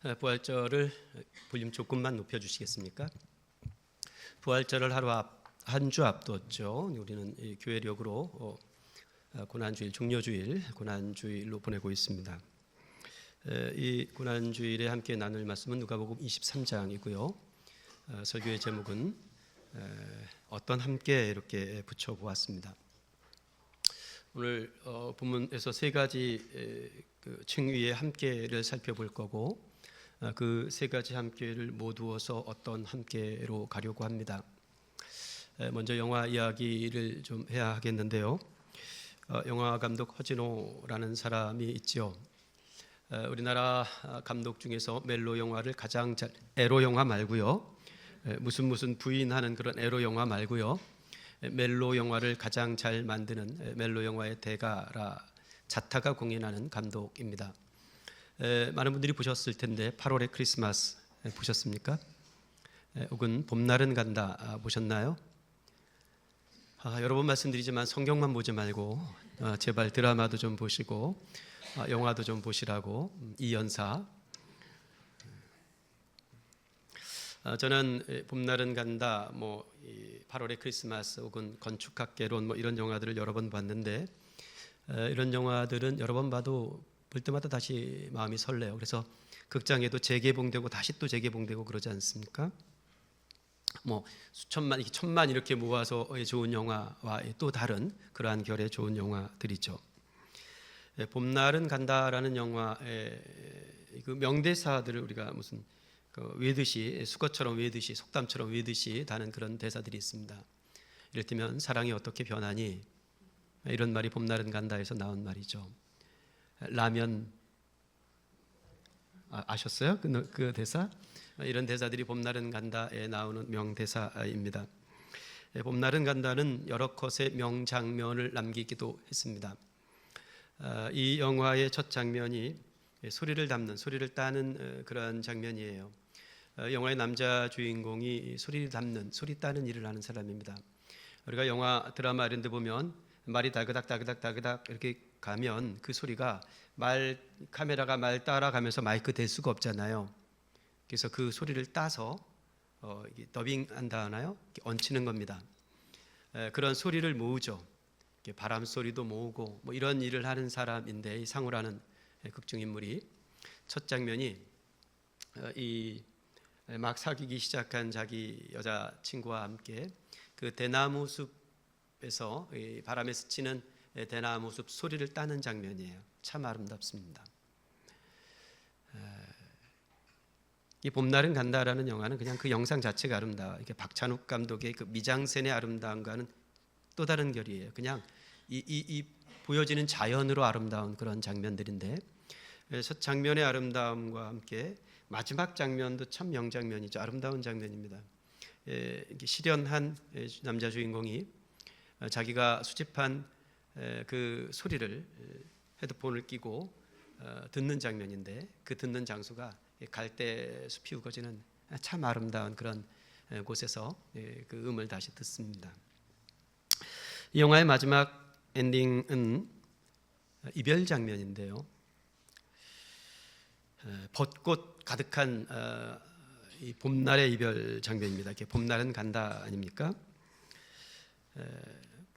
부활절을 볼륨 조금만 높여주시겠습니까? 부활절을 한 주 앞뒀죠. 우리는 교회력으로 고난주일, 종료주일, 고난주일로 보내고 있습니다. 이 고난주일에 함께 나눌 말씀은 누가복음 23장이고요. 설교의 제목은 어떤 함께 이렇게 붙여보았습니다. 오늘 본문에서 세 가지 층위의 함께를 살펴볼 거고 그 세 가지 함께를 모두어서 어떤 함께로 가려고 합니다. 먼저 영화 이야기를 좀 해야 하겠는데요. 영화 감독 허진호라는 사람이 있죠. 우리나라 감독 중에서 멜로 영화를 가장 잘, 에로 영화 말고요. 무슨 부인하는 그런 에로 영화 말고요. 멜로 영화를 가장 잘 만드는 멜로 영화의 대가라 자타가 공인하는 감독입니다. 많은 분들이 보셨을 텐데 8월의 크리스마스 보셨습니까? 혹은 봄날은 간다 보셨나요? 여러 번 말씀드리지만 성경만 보지 말고 제발 드라마도 좀 보시고 영화도 좀 보시라고 이연사. 저는 봄날은 간다, 8월의 크리스마스 혹은 건축학개론 이런 영화들을 여러 번 봤는데 이런 영화들은 여러 번 봐도 볼 때마다 다시 마음이 설레요. 그래서 극장에도 재개봉되고 다시 또 재개봉되고 그러지 않습니까? 수천만, 천만 이렇게 모아서 좋은 영화와 또 다른 그러한 결의 좋은 영화들이죠. 봄날은 간다라는 영화의 그 명대사들을 우리가 무슨 외듯이 수것처럼 외듯이 속담처럼 외듯이 다는 그런 대사들이 있습니다. 이를테면 사랑이 어떻게 변하니 이런 말이 봄날은 간다에서 나온 말이죠. 라면 아셨어요? 그 대사? 이런 대사들이 봄날은 간다에 나오는 명대사입니다. 봄날은 간다는 여러 컷의 명장면을 남기기도 했습니다. 이 영화의 첫 장면이 소리를 따는 그런 장면이에요. 영화의 남자 주인공이 소리 따는 일을 하는 사람입니다. 우리가 영화 드라마 이런 데 보면 말이 다그닥 이렇게 가면 그 소리가 카메라가 말 따라가면서 마이크 댈 수가 없잖아요. 그래서 그 소리를 따서 더빙한다 하나요? 얹히는 겁니다. 그런 소리를 모으죠. 바람 소리도 모으고 이런 일을 하는 사람인데 이 상우라는 극중인물이 첫 장면이 막 사귀기 시작한 자기 여자친구와 함께 그 대나무 숲에서 바람에 스치는 대나무 숲 소리를 따는 장면이에요. 참 아름답습니다. 이 봄날은 간다라는 영화는 그냥 그 영상 자체가 아름다워. 이게 박찬욱 감독의 그 미장센의 아름다움과는 또 다른 결이에요. 그냥 이 보여지는 자연으로 아름다운 그런 장면들인데 첫 장면의 아름다움과 함께 마지막 장면도 참 명장면이죠. 아름다운 장면입니다. 실연한 남자 주인공이 자기가 수집한 그 소리를 헤드폰을 끼고 듣는 장면인데 그 듣는 장소가 갈대 숲이 우거지는 참 아름다운 그런 곳에서 그 음을 다시 듣습니다. 이 영화의 마지막 엔딩은 이별 장면인데요. 벚꽃 가득한 이 봄날의 이별 장면입니다. 이렇게 봄날은 간다 아닙니까?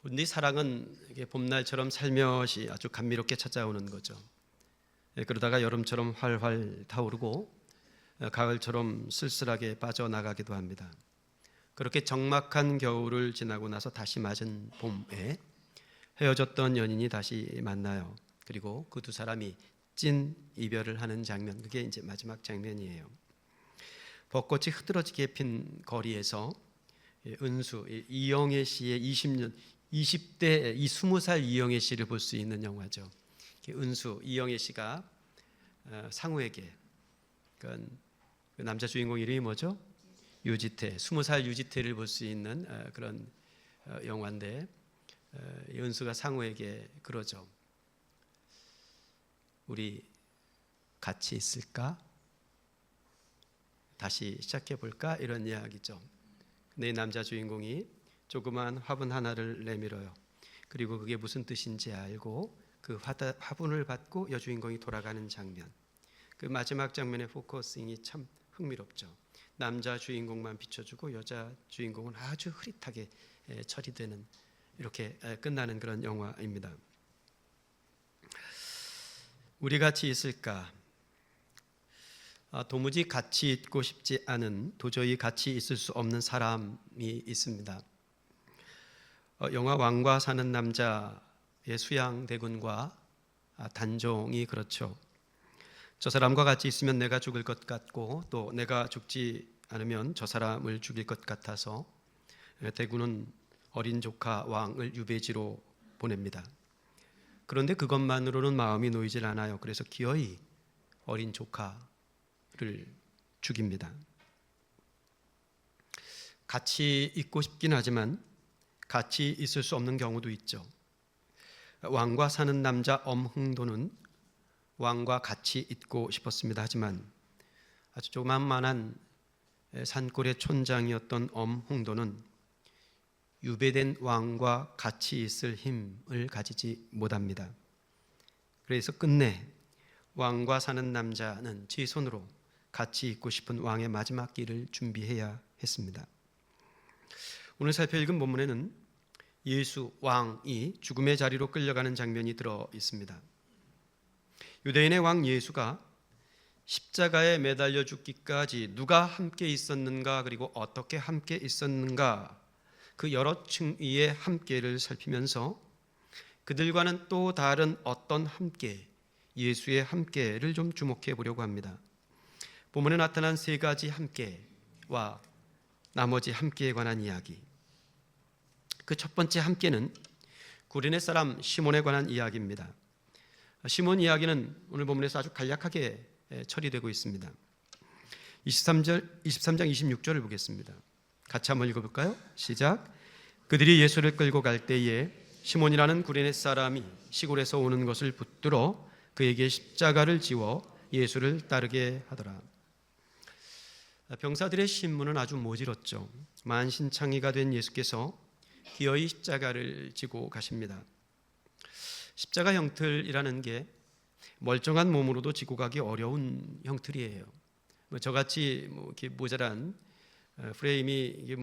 네 사랑은 봄날처럼 살며시 아주 감미롭게 찾아오는 거죠. 그러다가 여름처럼 활활 타오르고 가을처럼 쓸쓸하게 빠져나가기도 합니다. 그렇게 적막한 겨울을 지나고 나서 다시 맞은 봄에 헤어졌던 연인이 다시 만나요. 그리고 그 두 사람이 찐 이별을 하는 장면, 그게 이제 마지막 장면이에요. 벚꽃이 흐드러지게 핀 거리에서 은수 이영애 씨의 20대 20살 이영애 씨를 볼 수 있는 영화죠. 은수 이영애 씨가 상우에게 그 남자 주인공 이름이 뭐죠? 유지태, 20살 유지태를 볼 수 있는 그런 영화인데 은수가 상우에게 그러죠. 우리 같이 있을까? 다시 시작해 볼까? 이런 이야기죠. 내 남자 주인공이 조그만 화분 하나를 내밀어요. 그리고 그게 무슨 뜻인지 알고 그 화분을 받고 여주인공이 돌아가는 장면. 그 마지막 장면의 포커싱이 참 흥미롭죠. 남자 주인공만 비춰주고 여자 주인공은 아주 흐릿하게 처리되는, 이렇게 끝나는 그런 영화입니다. 우리 같이 있을까? 도무지 같이 있고 싶지 않은, 도저히 같이 있을 수 없는 사람이 있습니다. 영화 왕과 사는 남자의 수양대군과 단종이 그렇죠. 저 사람과 같이 있으면 내가 죽을 것 같고, 또 내가 죽지 않으면 저 사람을 죽일 것 같아서 대군은 어린 조카 왕을 유배지로 보냅니다. 그런데 그것만으로는 마음이 놓이질 않아요. 그래서 기어이 어린 조카를 죽입니다. 같이 있고 싶긴 하지만 같이 있을 수 없는 경우도 있죠. 왕과 사는 남자 엄흥도는 왕과 같이 있고 싶었습니다. 하지만 아주 조만한 산골의 촌장이었던 엄흥도는 유배된 왕과 같이 있을 힘을 가지지 못합니다. 그래서 끝내 왕과 사는 남자는 제 손으로 같이 있고 싶은 왕의 마지막 길을 준비해야 했습니다. 오늘 살펴 읽은 본문에는 예수 왕이 죽음의 자리로 끌려가는 장면이 들어 있습니다. 유대인의 왕 예수가 십자가에 매달려 죽기까지 누가 함께 있었는가, 그리고 어떻게 함께 있었는가, 그 여러 층위의 함께를 살피면서 그들과는 또 다른 어떤 함께, 예수의 함께를 좀 주목해 보려고 합니다. 본문에 나타난 세 가지 함께와 나머지 함께에 관한 이야기. 그 첫 번째 함께는 구레네 사람 시몬에 관한 이야기입니다. 시몬 이야기는 오늘 본문에서 아주 간략하게 처리되고 있습니다. 23장 26절을 보겠습니다. 같이 한번 읽어볼까요? 시작. 그들이 예수를 끌고 갈 때에 시몬이라는 구레네 사람이 시골에서 오는 것을 붙들어 그에게 십자가를 지워 예수를 따르게 하더라. 병사들의 신문은 아주 모질었죠. 만신창이가 된 예수께서 기어이 십자가를 지고 가십니다. 십자가 형틀이라는 게 멀쩡한 몸으로도 지고 가기 어려운 형틀이에요. 저같이 이렇게 모자란 프레임이 이게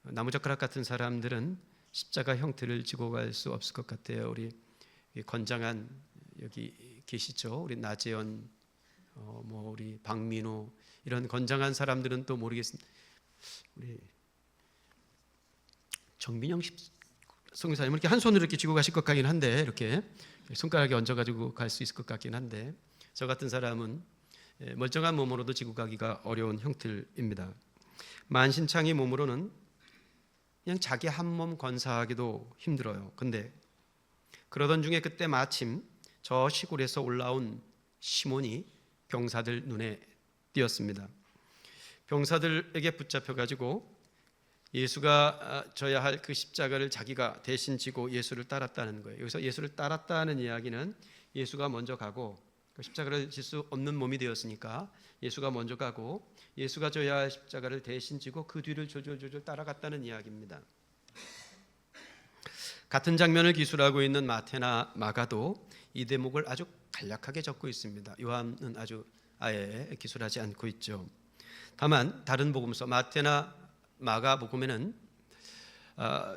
나무젓가락 같은 사람들은 십자가 형틀을 지고 갈 수 없을 것 같아요. 우리 건장한 여기 계시죠? 우리 나재현, 우리 박민호, 이런 건장한 사람들은 또 모르겠습니다. 우리 정민영 성교사님은 이렇게 한 손으로 이렇게 쥐고 가실 것 같긴 한데, 이렇게 손가락에 얹어가지고 갈 수 있을 것 같긴 한데, 저 같은 사람은 멀쩡한 몸으로도 지고 가기가 어려운 형틀입니다. 만신창이 몸으로는 그냥 자기 한 몸 건사하기도 힘들어요. 근데 그러던 중에 그때 마침 저 시골에서 올라온 시몬이 병사들 눈에 띄었습니다. 병사들에게 붙잡혀가지고 예수가 져야 할 그 십자가를 자기가 대신 지고 예수를 따랐다는 거예요. 여기서 예수를 따랐다는 이야기는 예수가 먼저 가고, 그 십자가를 질 수 없는 몸이 되었으니까 예수가 먼저 가고 예수가 져야 할 십자가를 대신 지고 그 뒤를 조절조절 따라갔다는 이야기입니다. 같은 장면을 기술하고 있는 마태나 마가도 이 대목을 아주 간략하게 적고 있습니다. 요한은 아예 기술하지 않고 있죠. 다만 다른 복음서 마태나 마가복음에는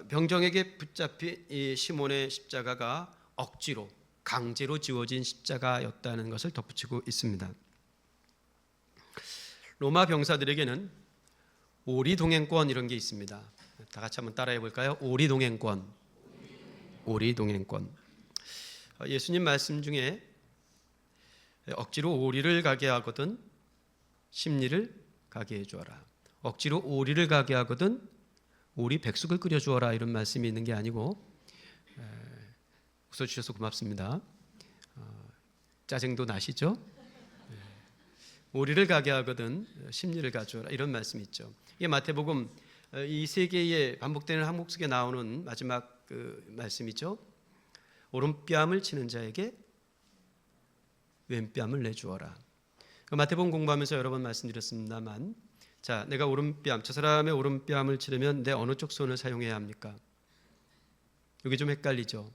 병정에게 붙잡힌 이 시몬의 십자가가 억지로 강제로 지워진 십자가였다는 것을 덧붙이고 있습니다. 로마 병사들에게는 오리동행권 이런 게 있습니다. 다 같이 한번 따라해 볼까요? 오리동행권. 예수님 말씀 중에 억지로 오리를 가게 하거든 심리를 가게 해주어라. 억지로 오리를 가게 하거든 오리 백숙을 끓여주어라, 이런 말씀이 있는 게 아니고, 웃어주셔서 고맙습니다. 짜증도 나시죠? 오리를 가게 하거든 심리를 가져오라, 이런 말씀이 있죠. 이게 마태복음 이 세 개의 반복되는 항목 속에 나오는 마지막 그 말씀이죠. 오른뺨을 치는 자에게 왼뺨을 내주어라. 마태복음 공부하면서 여러 번 말씀드렸습니다만, 자, 내가 저 사람의 오른뺨을 치려면 내 어느 쪽 손을 사용해야 합니까? 이게 좀 헷갈리죠.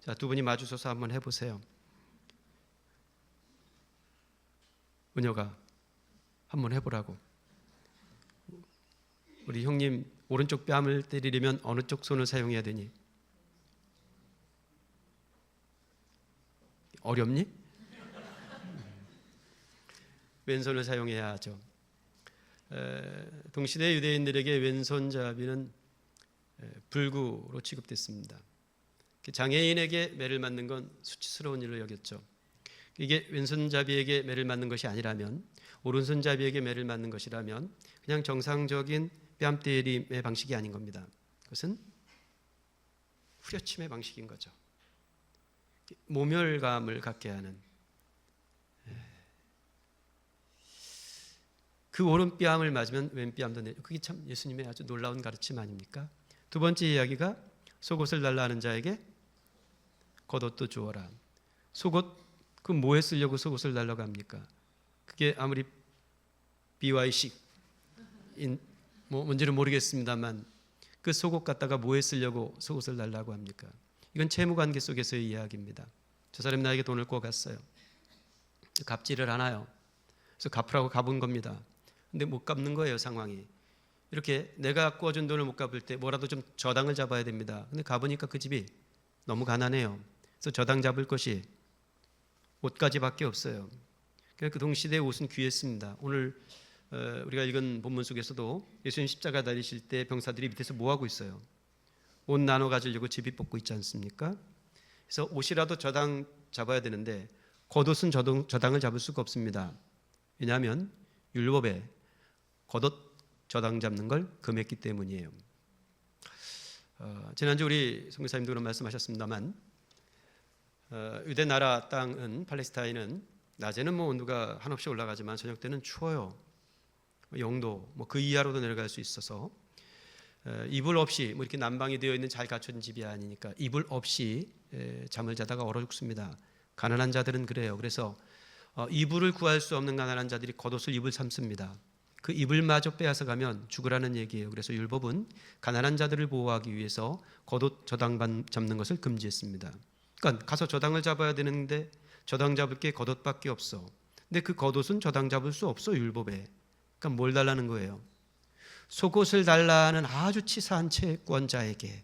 자, 두 분이 마주서서 한번 해보세요. 은효가 한번 해보라고. 우리 형님 오른쪽 뺨을 때리려면 어느 쪽 손을 사용해야 되니? 어렵니? 왼손을 사용해야 하죠. 동시대 유대인들에게 왼손잡이는 불구로 취급됐습니다. 장애인에게 매를 맞는 건 수치스러운 일로 여겼죠. 이게 왼손잡이에게 매를 맞는 것이 아니라면, 오른손잡이에게 매를 맞는 것이라면 그냥 정상적인 뺨 때림의 방식이 아닌 겁니다. 그것은 후려침의 방식인 거죠. 모멸감을 갖게 하는, 그 오른뺨을 맞으면 왼뺨도 내려. 그게 참 예수님의 아주 놀라운 가르침 아닙니까? 두 번째 이야기가 속옷을 달라 하는 자에게 겉옷도 주어라. 속옷, 그 뭐에 쓰려고 속옷을 달라고 합니까? 그게 아무리 BY식 뭔지는 모르겠습니다만 그 속옷 갖다가 뭐에 쓰려고 속옷을 달라고 합니까? 이건 채무관계 속에서의 이야기입니다. 저 사람이 나에게 돈을 꿔갔어요. 갚지를 않아요. 그래서 갚으라고 갚은 겁니다. 근데 못 갚는 거예요, 상황이. 이렇게 내가 꿔준 돈을 못 갚을 때 뭐라도 좀 저당을 잡아야 됩니다. 근데 가보니까 그 집이 너무 가난해요. 그래서 저당 잡을 것이 옷가지밖에 없어요. 그 동시대의 옷은 귀했습니다. 오늘 우리가 읽은 본문 속에서도 예수님 십자가 달리실 때 병사들이 밑에서 뭐 하고 있어요? 옷 나눠 가지려고 제비 뽑고 있지 않습니까? 그래서 옷이라도 저당 잡아야 되는데 겉옷은 저당을 잡을 수가 없습니다. 왜냐하면 율법에 겉옷 저당 잡는 걸 금했기 때문이에요. 지난주 우리 선교사님도 그런 말씀하셨습니다만 유대 나라 땅은, 팔레스타인은 낮에는 뭐 온도가 한없이 올라가지만 저녁 때는 추워요. 0도 그 이하로도 내려갈 수 있어서 이불 없이 뭐 이렇게 난방이 되어 있는 잘 갖춰진 집이 아니니까 이불 없이 잠을 자다가 얼어 죽습니다. 가난한 자들은 그래요. 그래서 이불을 구할 수 없는 가난한 자들이 겉옷을 입을 삼습니다. 그 이불마저 빼앗아 가면 죽으라는 얘기예요. 그래서 율법은 가난한 자들을 보호하기 위해서 겉옷 저당 잡는 것을 금지했습니다. 그러니까 가서 저당을 잡아야 되는데 저당 잡을 게 겉옷밖에 없어. 근데 그 겉옷은 저당 잡을 수 없어, 율법에. 그러니까 뭘 달라는 거예요? 속옷을 달라는 아주 치사한 채권자에게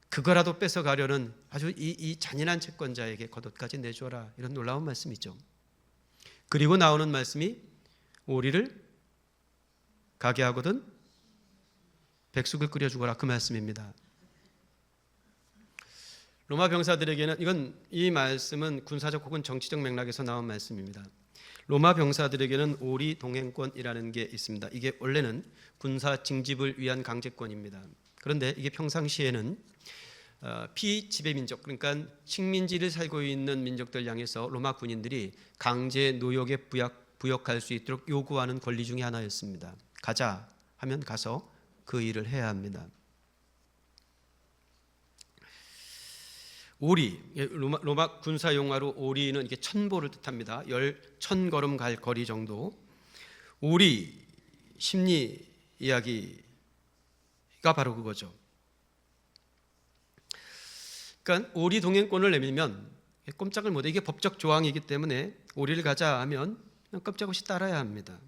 그거라도 뺏어가려는 아주 이 잔인한 채권자에게 겉옷까지 내줘라, 이런 놀라운 말씀이죠. 그리고 나오는 말씀이 오리를 가게 하거든 백숙을 끓여 주거라, 그 말씀입니다. 로마 병사들에게는 이 말씀은 군사적 혹은 정치적 맥락에서 나온 말씀입니다. 로마 병사들에게는 오리 동행권이라는 게 있습니다. 이게 원래는 군사 징집을 위한 강제권입니다. 그런데 이게 평상시에는 피지배 민족, 그러니까 식민지를 살고 있는 민족들 향해서 로마 군인들이 강제 노역에 부역할 수 있도록 요구하는 권리 중에 하나였습니다. 가자 하면 가서 그 일을 해야 합니다. 오리, 로마 군사 용어로 오리는 이게 천보를 뜻합니다. 1000걸음 갈 거리 정도. 오리 심리 이야기가 바로 그거죠. 그러니까 오리 동행권을 내밀면 꼼짝을 못해. 이게 법적 조항이기 때문에 오리를 가자 하면 꼼짝없이 따라야 합니다.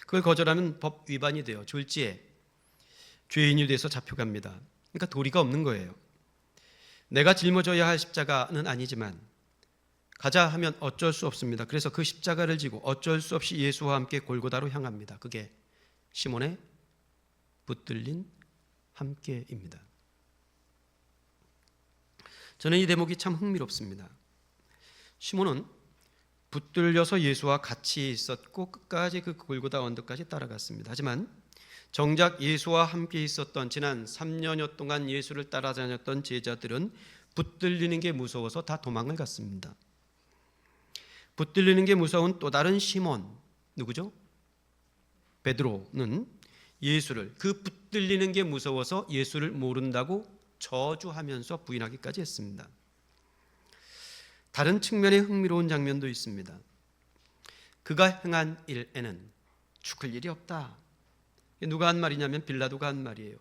그걸 거절하면 법 위반이 돼요. 졸지에 죄인이 돼서 잡혀갑니다. 그러니까 도리가 없는 거예요. 내가 짊어져야 할 십자가는 아니지만 가자 하면 어쩔 수 없습니다. 그래서 그 십자가를 지고 어쩔 수 없이 예수와 함께 골고다로 향합니다. 그게 시몬의 붙들린 함께입니다. 저는 이 대목이 참 흥미롭습니다. 시몬은 붙들려서 예수와 같이 있었고 끝까지 그 골고다 언덕까지 따라갔습니다. 하지만 정작 예수와 함께 있었던 지난 3년여 동안 예수를 따라다녔던 제자들은 붙들리는 게 무서워서 다 도망을 갔습니다. 붙들리는 게 무서운 또 다른 시몬, 누구죠? 베드로는 예수를, 그 붙들리는 게 무서워서 예수를 모른다고 저주하면서 부인하기까지 했습니다. 다른 측면의 흥미로운 장면도 있습니다. 그가 행한 일에는 죽을 일이 없다. 누가 한 말이냐면 빌라도가 한 말이에요.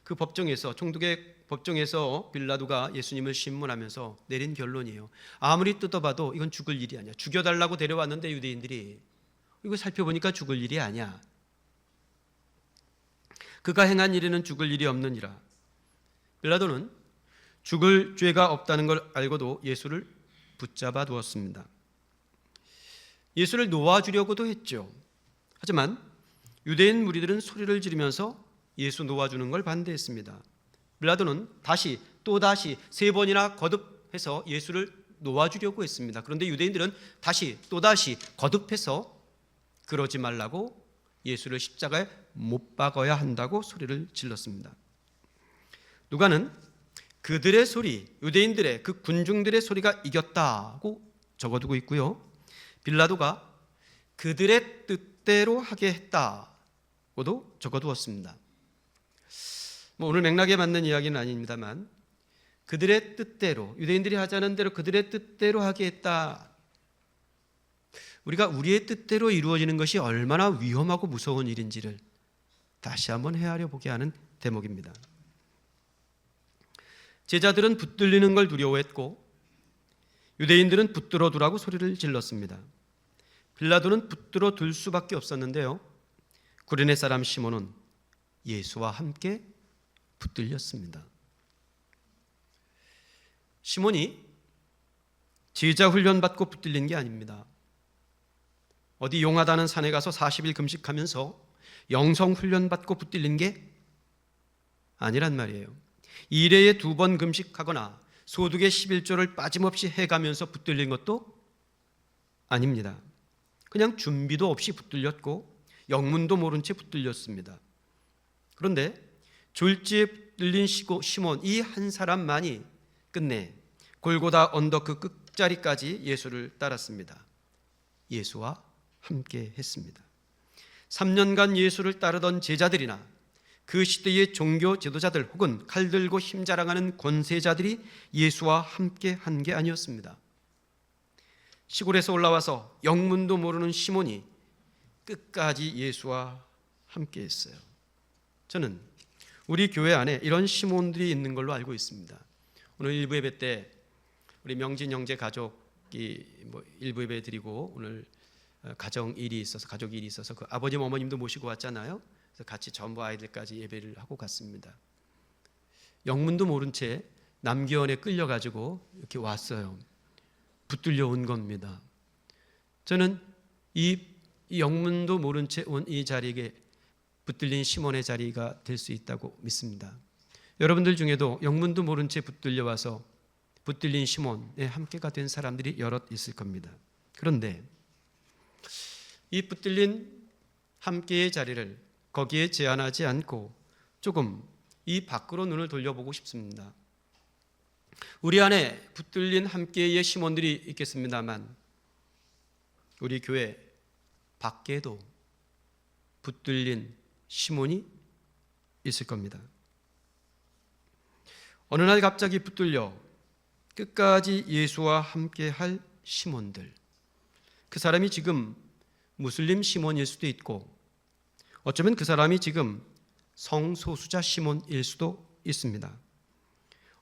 그 법정에서 총독의 법정에서 빌라도가 예수님을 신문하면서 내린 결론이에요. 아무리 뜯어봐도 이건 죽을 일이 아니야. 죽여달라고 데려왔는데 유대인들이 이거 살펴보니까 죽을 일이 아니야. 그가 행한 일에는 죽을 일이 없느니라. 빌라도는 죽을 죄가 없다는 걸 알고도 예수를 붙잡아 두었습니다. 예수를 놓아주려고도 했죠. 하지만 유대인 무리들은 소리를 지르면서 예수 놓아주는 걸 반대했습니다. 빌라도는 또다시 3번이나 거듭해서 예수를 놓아주려고 했습니다. 그런데 유대인들은 또다시 거듭해서 그러지 말라고 예수를 십자가에 못 박아야 한다고 소리를 질렀습니다. 누가는 그들의 소리, 유대인들의 그 군중들의 소리가 이겼다고 적어두고 있고요. 빌라도가 그들의 뜻대로 하게 했다고도 적어두었습니다. 오늘 맥락에 맞는 이야기는 아닙니다만 그들의 뜻대로, 유대인들이 하자는 대로 그들의 뜻대로 하게 했다. 우리가 우리의 뜻대로 이루어지는 것이 얼마나 위험하고 무서운 일인지를 다시 한번 헤아려 보게 하는 대목입니다. 제자들은 붙들리는 걸 두려워했고 유대인들은 붙들어 두라고 소리를 질렀습니다. 빌라도는 붙들어 둘 수밖에 없었는데요. 구레네 사람 시몬은 예수와 함께 붙들렸습니다. 시몬이 제자 훈련 받고 붙들린 게 아닙니다. 어디 용하다는 산에 가서 40일 금식하면서 영성 훈련 받고 붙들린 게 아니란 말이에요. 일회에 2번 금식하거나 소득의 11조를 빠짐없이 해가면서 붙들린 것도 아닙니다. 그냥 준비도 없이 붙들렸고 영문도 모른 채 붙들렸습니다. 그런데 졸지에 붙들린 시몬 이 한 사람만이 끝내 골고다 언덕 그 끝자리까지 예수를 따랐습니다. 예수와 함께 했습니다. 3년간 예수를 따르던 제자들이나 그 시대의 종교 지도자들 혹은 칼 들고 힘 자랑하는 권세자들이 예수와 함께 한 게 아니었습니다. 시골에서 올라와서 영문도 모르는 시몬이 끝까지 예수와 함께 했어요. 저는 우리 교회 안에 이런 시몬들이 있는 걸로 알고 있습니다. 오늘 일부 예배 때 우리 명진 형제 가족이 일부 예배 드리고 오늘 가족 일이 있어서 그 아버님 어머님도 모시고 왔잖아요. 그래서 같이 전부 아이들까지 예배를 하고 갔습니다. 영문도 모른 채 남교원에 끌려가지고 이렇게 왔어요. 붙들려 온 겁니다. 저는 이 영문도 모른 채 온 이 자리에 붙들린 시몬의 자리가 될 수 있다고 믿습니다. 여러분들 중에도 영문도 모른 채 붙들려 와서 붙들린 시몬에 함께가 된 사람들이 여럿 있을 겁니다. 그런데 이 붙들린 함께의 자리를 거기에 제한하지 않고 조금 이 밖으로 눈을 돌려보고 싶습니다. 우리 안에 붙들린 함께의 시몬들이 있겠습니다만 우리 교회 밖에도 붙들린 시몬이 있을 겁니다. 어느 날 갑자기 붙들려 끝까지 예수와 함께할 시몬들, 그 사람이 지금 무슬림 시몬일 수도 있고 어쩌면 그 사람이 지금 성소수자 시몬일 수도 있습니다.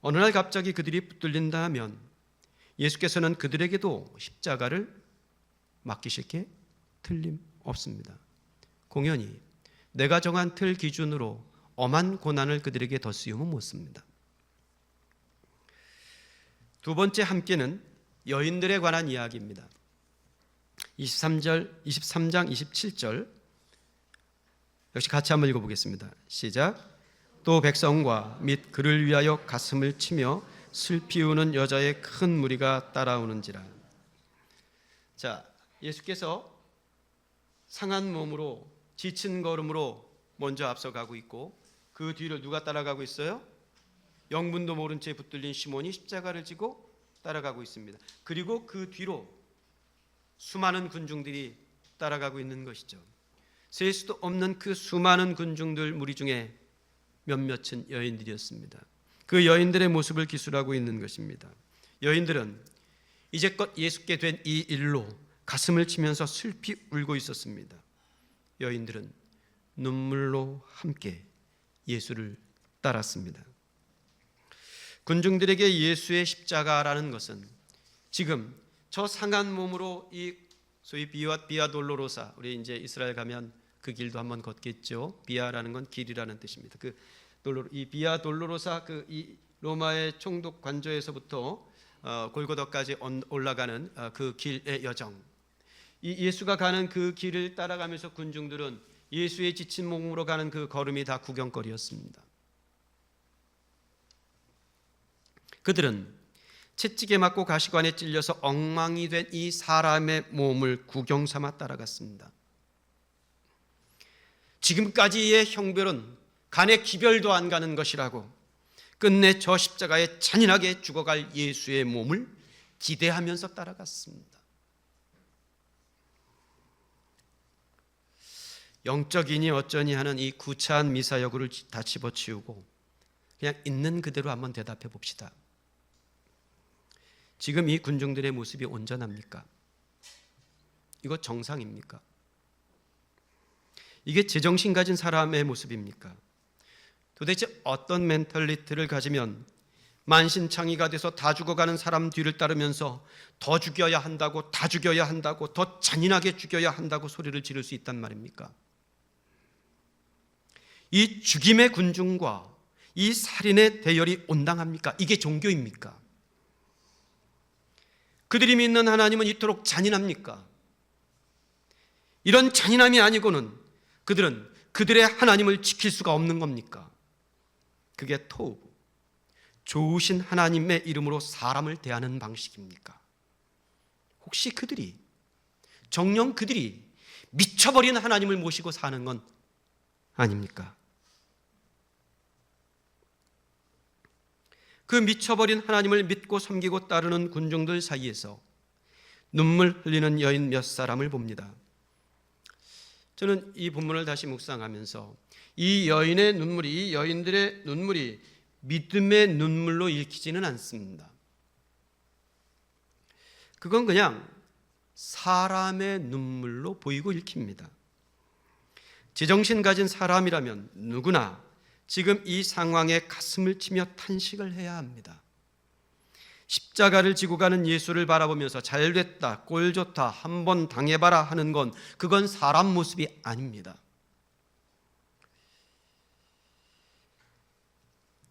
어느 날 갑자기 그들이 붙들린다 하면 예수께서는 그들에게도 십자가를 맡기실 게 틀림없습니다. 공연히 내가 정한 틀 기준으로 엄한 고난을 그들에게 덧씌우면 못 씁니다. 두 번째 함께는 여인들에 관한 이야기입니다. 23장 27절 역시 같이 한번 읽어보겠습니다. 시작. 또 백성과 및 그를 위하여 가슴을 치며 슬피 우는 여자의 큰 무리가 따라오는지라. 자, 예수께서 상한 몸으로 지친 걸음으로 먼저 앞서가고 있고 그 뒤를 누가 따라가고 있어요? 영문도 모른 채 붙들린 시몬이 십자가를 지고 따라가고 있습니다. 그리고 그 뒤로 수많은 군중들이 따라가고 있는 것이죠. 셀 수도 없는 그 수많은 군중들 무리 중에 몇몇은 여인들이었습니다. 그 여인들의 모습을 기술하고 있는 것입니다. 여인들은 이제껏 예수께 된 이 일로 가슴을 치면서 슬피 울고 있었습니다. 여인들은 눈물로 함께 예수를 따랐습니다. 군중들에게 예수의 십자가라는 것은 지금 저 상한 몸으로 이 소위 비아 돌로로사, 우리 이제 이스라엘 가면 그 길도 한번 걷겠죠. 비아라는 건 길이라는 뜻입니다. 이 비아 돌로로사, 이 로마의 총독 관저에서부터 골고다까지 올라가는 그 길의 여정, 이 예수가 가는 그 길을 따라가면서 군중들은 예수의 지친 몸으로 가는 그 걸음이 다 구경거리였습니다. 그들은 채찍에 맞고 가시관에 찔려서 엉망이 된 이 사람의 몸을 구경 삼아 따라갔습니다. 지금까지의 형벌은 간의 기별도 안 가는 것이라고 끝내 저 십자가에 잔인하게 죽어갈 예수의 몸을 기대하면서 따라갔습니다. 영적이니 어쩌니 하는 이 구차한 미사여구를 다 집어치우고 그냥 있는 그대로 한번 대답해 봅시다. 지금 이 군중들의 모습이 온전합니까? 이거 정상입니까? 이게 제정신 가진 사람의 모습입니까? 도대체 어떤 멘탈리티를 가지면 만신창이가 돼서 다 죽어가는 사람 뒤를 따르면서 더 죽여야 한다고, 다 죽여야 한다고, 더 잔인하게 죽여야 한다고 소리를 지를 수 있단 말입니까? 이 죽임의 군중과 이 살인의 대열이 온당합니까? 이게 종교입니까? 그들이 믿는 하나님은 이토록 잔인합니까? 이런 잔인함이 아니고는 그들은 그들의 하나님을 지킬 수가 없는 겁니까? 그게 토브, 좋으신 하나님의 이름으로 사람을 대하는 방식입니까? 혹시 정녕 그들이 미쳐버린 하나님을 모시고 사는 건 아닙니까? 그 미쳐버린 하나님을 믿고 섬기고 따르는 군중들 사이에서 눈물 흘리는 여인 몇 사람을 봅니다. 저는 이 본문을 다시 묵상하면서 이 여인들의 눈물이 믿음의 눈물로 읽히지는 않습니다. 그건 그냥 사람의 눈물로 보이고 읽힙니다. 제정신 가진 사람이라면 누구나 지금 이 상황에 가슴을 치며 탄식을 해야 합니다. 십자가를 지고 가는 예수를 바라보면서 잘됐다, 꼴 좋다, 한번 당해봐라 하는 건 그건 사람 모습이 아닙니다.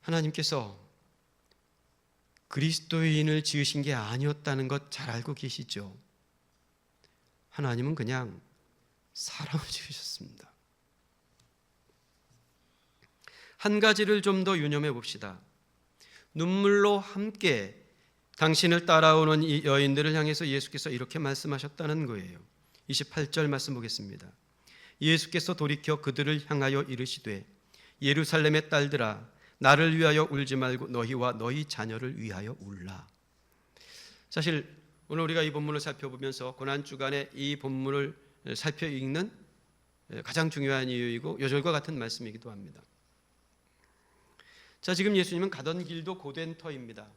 하나님께서 그리스도인을 지으신 게 아니었다는 것 잘 알고 계시죠? 하나님은 그냥 사람을 지으셨습니다. 한 가지를 좀 더 유념해 봅시다. 눈물로 함께 당신을 따라오는 이 여인들을 향해서 예수께서 이렇게 말씀하셨다는 거예요. 28절 말씀 보겠습니다. 예수께서 돌이켜 그들을 향하여 이르시되 예루살렘의 딸들아 나를 위하여 울지 말고 너희와 너희 자녀를 위하여 울라. 사실 오늘 우리가 이 본문을 살펴보면서 고난주간에 이 본문을 살펴 읽는 가장 중요한 이유이고 요절과 같은 말씀이기도 합니다. 자, 지금 예수님은 가던 길도 고된 터입니다.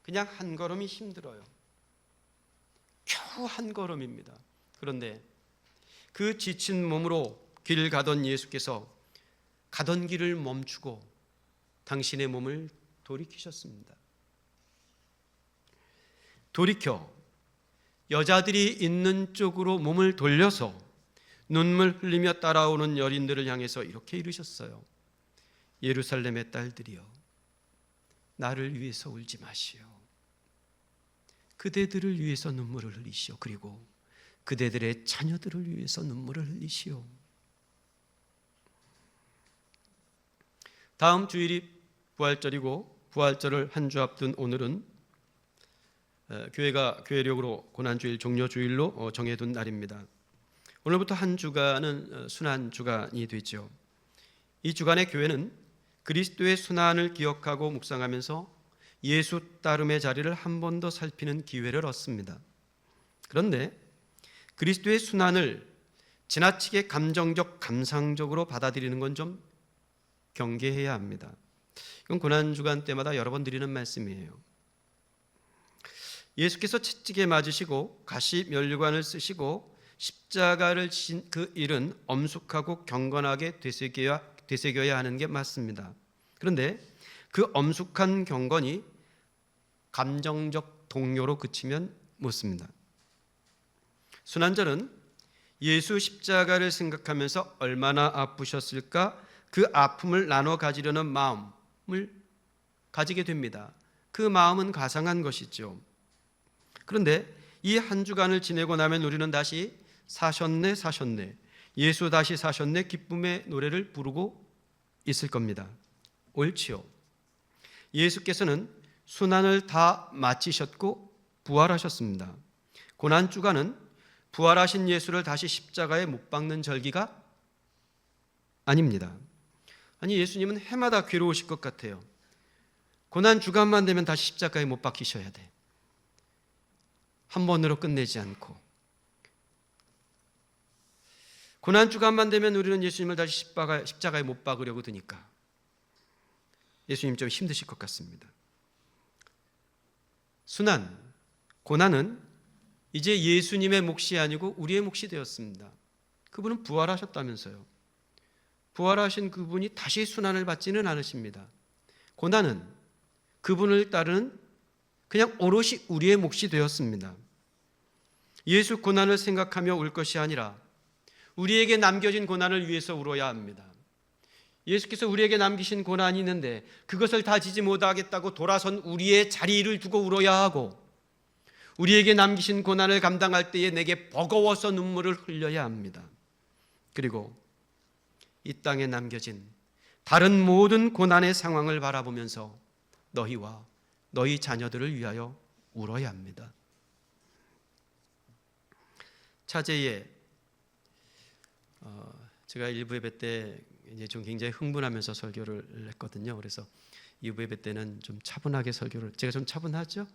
그냥 한 걸음이 힘들어요. 겨우 한 걸음입니다. 그런데 그 지친 몸으로 길 가던 예수께서 가던 길을 멈추고 당신의 몸을 돌이키셨습니다. 돌이켜 여자들이 있는 쪽으로 몸을 돌려서 눈물 흘리며 따라오는 여인들을 향해서 이렇게 이르셨어요. 예루살렘의 딸들이여 나를 위해서 울지 마시오. 그대들을 위해서 눈물을 흘리시오. 그리고 그대들의 자녀들을 위해서 눈물을 흘리시오. 다음 주일이 부활절이고 부활절을 한 주 앞둔 오늘은 교회가 교회력으로 고난주일 종료주일로 정해둔 날입니다. 오늘부터 한 주간은 순환주간이 되죠. 이 주간의 교회는 그리스도의 순환을 기억하고 묵상하면서 예수 따름의 자리를 한 번 더 살피는 기회를 얻습니다. 그런데 그리스도의 순환을 지나치게 감정적, 감상적으로 받아들이는 건 좀 경계해야 합니다. 이건 고난주간 때마다 여러 번 드리는 말씀이에요. 예수께서 채찍에 맞으시고 가시 면류관을 쓰시고 십자가를 지신 그 일은 엄숙하고 경건하게 되새겨야 하는 게 맞습니다. 그런데 그 엄숙한 경건이 감정적 동요로 그치면 묻습니다. 순환절은 예수 십자가를 생각하면서 얼마나 아프셨을까 그 아픔을 나눠 가지려는 마음을 가지게 됩니다. 그 마음은 가상한 것이죠. 그런데 이 한 주간을 지내고 나면 우리는 다시 사셨네 사셨네, 예수 다시 사셨네 기쁨의 노래를 부르고 있을 겁니다. 옳지요. 예수께서는 순환을 다 마치셨고 부활하셨습니다. 고난주간은 부활하신 예수를 다시 십자가에 못 박는 절기가 아닙니다. 아니, 예수님은 해마다 괴로우실 것 같아요. 고난주간만 되면 다시 십자가에 못 박히셔야 돼. 한 번으로 끝내지 않고. 고난주간만 되면 우리는 예수님을 다시 십자가에 못 박으려고 드니까 예수님 좀 힘드실 것 같습니다. 순환, 고난은 이제 예수님의 몫이 아니고 우리의 몫이 되었습니다. 그분은 부활하셨다면서요. 부활하신 그분이 다시 순환을 받지는 않으십니다. 고난은 그분을 따르는 그냥 오롯이 우리의 몫이 되었습니다. 예수 고난을 생각하며 울 것이 아니라 우리에게 남겨진 고난을 위해서 울어야 합니다. 예수께서 우리에게 남기신 고난이 있는데 그것을 다 지지 못하겠다고 돌아선 우리의 자리를 두고 울어야 하고, 우리에게 남기신 고난을 감당할 때에 내게 버거워서 눈물을 흘려야 합니다. 그리고 이 땅에 남겨진 다른 모든 고난의 상황을 바라보면서 너희와 너희 자녀들을 위하여 울어야 합니다. 차제에 제가 일부 예배 때 이제 좀 굉장히 흥분하면서 설교를 했거든요. 그래서 2부 예배 때는 좀 차분하게 설교를, 제가 좀 차분하죠?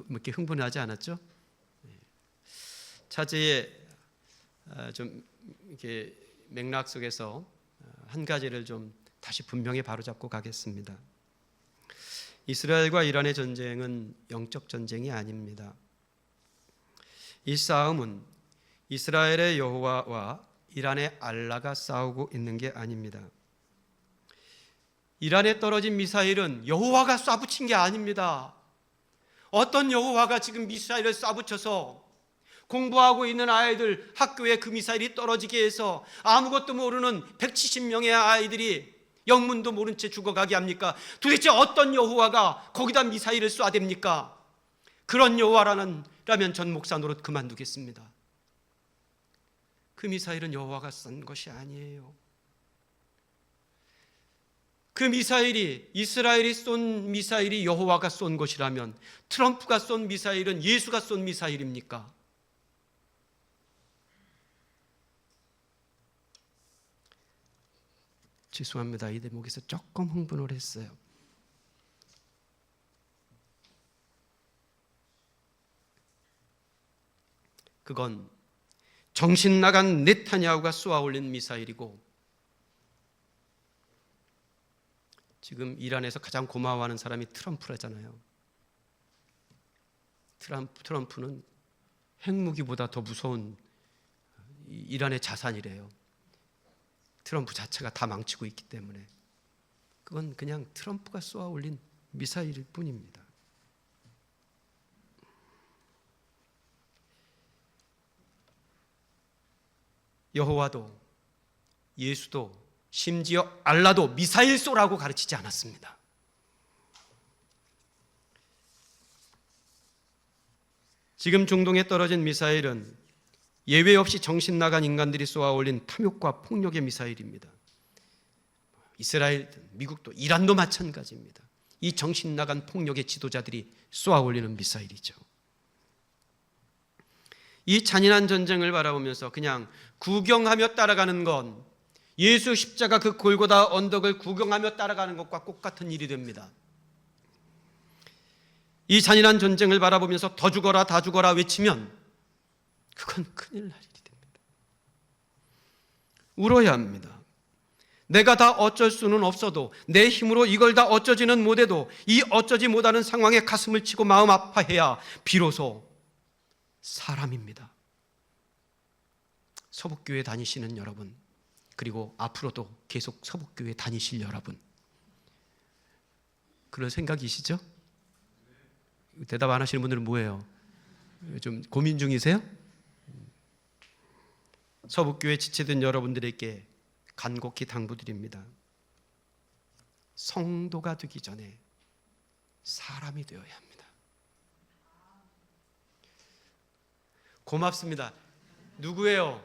이렇게 흥분하지 않았죠? 차제에 좀 이렇게 맥락 속에서 한 가지를 좀 다시 분명히 바로잡고 가겠습니다. 이스라엘과 이란의 전쟁은 영적 전쟁이 아닙니다. 이 싸움은 이스라엘의 여호와와 이란의 알라가 싸우고 있는 게 아닙니다. 이란에 떨어진 미사일은 여호와가 쏴붙인 게 아닙니다. 어떤 여호와가 지금 미사일을 쏴붙여서 공부하고 있는 아이들 학교에 그 미사일이 떨어지게 해서 아무것도 모르는 170명의 아이들이 영문도 모른 채 죽어가게 합니까? 도대체 어떤 여호와가 거기다 미사일을 쏴댑니까? 그런 여호와라면 전 목사 노릇 그만두겠습니다. 그 미사일은 여호와가 쏜 것이 아니에요. 그 미사일이, 이스라엘이 쏜 미사일이 여호와가 쏜 것이라면 트럼프가 쏜 미사일은 예수가 쏜 미사일입니까? 죄송합니다. 이 대목에서 조금 흥분을 했어요. 그건 정신 나간 네타냐후가 쏘아 올린 미사일이고, 지금 이란에서 가장 고마워하는 사람이 트럼프라잖아요. 트럼프는 핵무기보다 더 무서운 이란의 자산이래요. 트럼프 자체가 다 망치고 있기 때문에 그건 그냥 트럼프가 쏘아 올린 미사일일 뿐입니다. 여호와도 예수도 심지어 알라도 미사일 쏘라고 가르치지 않았습니다. 지금 중동에 떨어진 미사일은 예외 없이 정신 나간 인간들이 쏘아 올린 탐욕과 폭력의 미사일입니다. 이스라엘든 미국도 이란도 마찬가지입니다. 이 정신 나간 폭력의 지도자들이 쏘아 올리는 미사일이죠. 이 잔인한 전쟁을 바라보면서 그냥 구경하며 따라가는 건 예수 십자가 그 골고다 언덕을 구경하며 따라가는 것과 똑같은 일이 됩니다. 이 잔인한 전쟁을 바라보면서 더 죽어라 다 죽어라 외치면 그건 큰일 날 일이 됩니다. 울어야 합니다. 내가 다 어쩔 수는 없어도, 내 힘으로 이걸 다 어쩌지는 못해도 이 어쩌지 못하는 상황에 가슴을 치고 마음 아파해야 비로소 사람입니다. 서북교회 다니시는 여러분, 그리고 앞으로도 계속 서북교회 다니실 여러분, 그런 생각이시죠? 대답 안 하시는 분들은 뭐예요? 좀 고민 중이세요? 서북교회 지체된 여러분들에게 간곡히 당부드립니다. 성도가 되기 전에 사람이 되어야 합니다. 고맙습니다. 누구예요?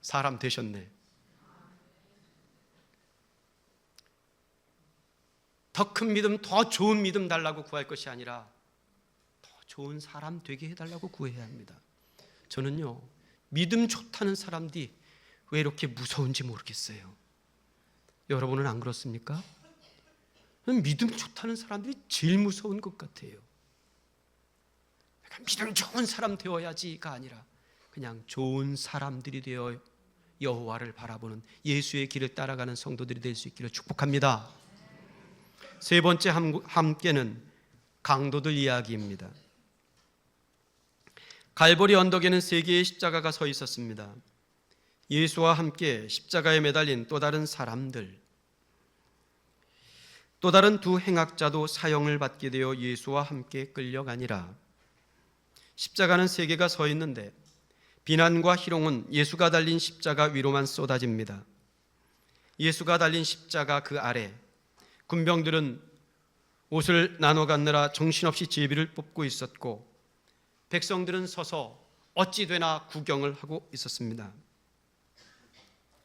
사람 되셨네. 더 큰 믿음, 더 좋은 믿음 달라고 구할 것이 아니라 더 좋은 사람 되게 해달라고 구해야 합니다. 저는요, 믿음 좋다는 사람들이 왜 이렇게 무서운지 모르겠어요. 여러분은 안 그렇습니까? 믿음 좋다는 사람들이 제일 무서운 것 같아요. 믿음 좋은 사람 되어야지가 아니라 그냥 좋은 사람들이 되어 여호와를 바라보는 예수의 길을 따라가는 성도들이 될 수 있기를 축복합니다. 세 번째 함께는 강도들 이야기입니다. 갈보리 언덕에는 세 개의 십자가가 서 있었습니다. 예수와 함께 십자가에 매달린 또 다른 사람들, 또 다른 두 행악자도 사형을 받게 되어 예수와 함께 끌려가니라. 십자가는 세 개가 서 있는데 비난과 희롱은 예수가 달린 십자가 위로만 쏟아집니다. 예수가 달린 십자가 그 아래 군병들은 옷을 나눠 갖느라 정신없이 제비를 뽑고 있었고 백성들은 서서 어찌 되나 구경을 하고 있었습니다.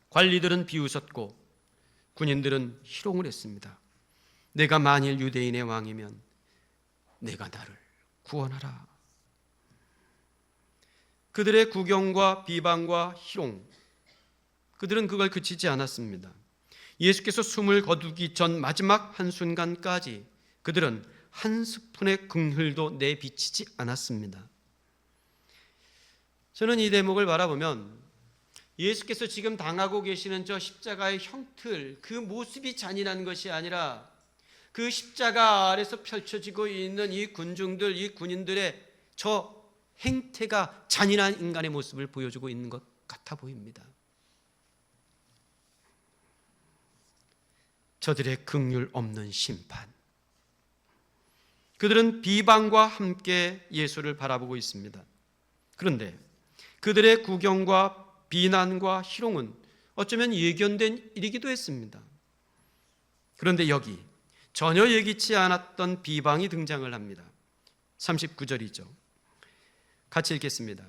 관리들은 비웃었고 군인들은 희롱을 했습니다. 내가 만일 유대인의 왕이면 내가 나를 구원하라. 그들의 구경과 비방과 희롱, 그들은 그걸 그치지 않았습니다. 예수께서 숨을 거두기 전 마지막 한순간까지 그들은 한 스푼의 긍휼도 내비치지 않았습니다. 저는 이 대목을 바라보면 예수께서 지금 당하고 계시는 저 십자가의 형틀, 그 모습이 잔인한 것이 아니라 그 십자가 아래서 펼쳐지고 있는 이 군중들, 이 군인들의 저 행태가 잔인한 인간의 모습을 보여주고 있는 것 같아 보입니다. 저들의 긍휼 없는 심판, 그들은 비방과 함께 예수를 바라보고 있습니다. 그런데 그들의 구경과 비난과 희롱은 어쩌면 예견된 일이기도 했습니다. 그런데 여기 전혀 예기치 않았던 비방이 등장을 합니다. 39절이죠. 같이 읽겠습니다.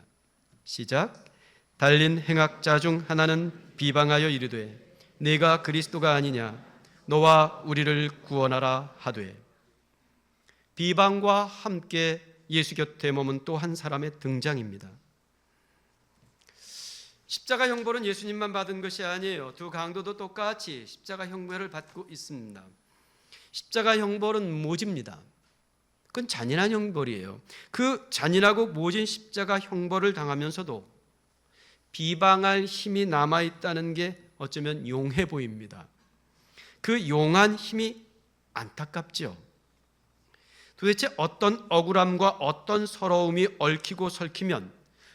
시작. 달린 행악자 중 하나는 비방하여 이르되 네가 그리스도가 아니냐 너와 우리를 구원하라 하되. 비방과 함께 예수 곁에 머문 또 한 사람의 등장입니다. 십자가 형벌은 예수님만 받은 것이 아니에요. 두 강도도 똑같이 십자가 형벌을 받고 있습니다. 십자가 형벌은 모집니다. 그건 잔인한 형벌이에요. 그 잔인하고 모진 십자가 형벌을 당하면서도 비방할 힘이 남아있다는 게 어쩌면 용해 보입니다. 그 용한 힘이 안타깝죠. 도대체 어떤 억울함과 어떤 서러움이 얽히고 설키면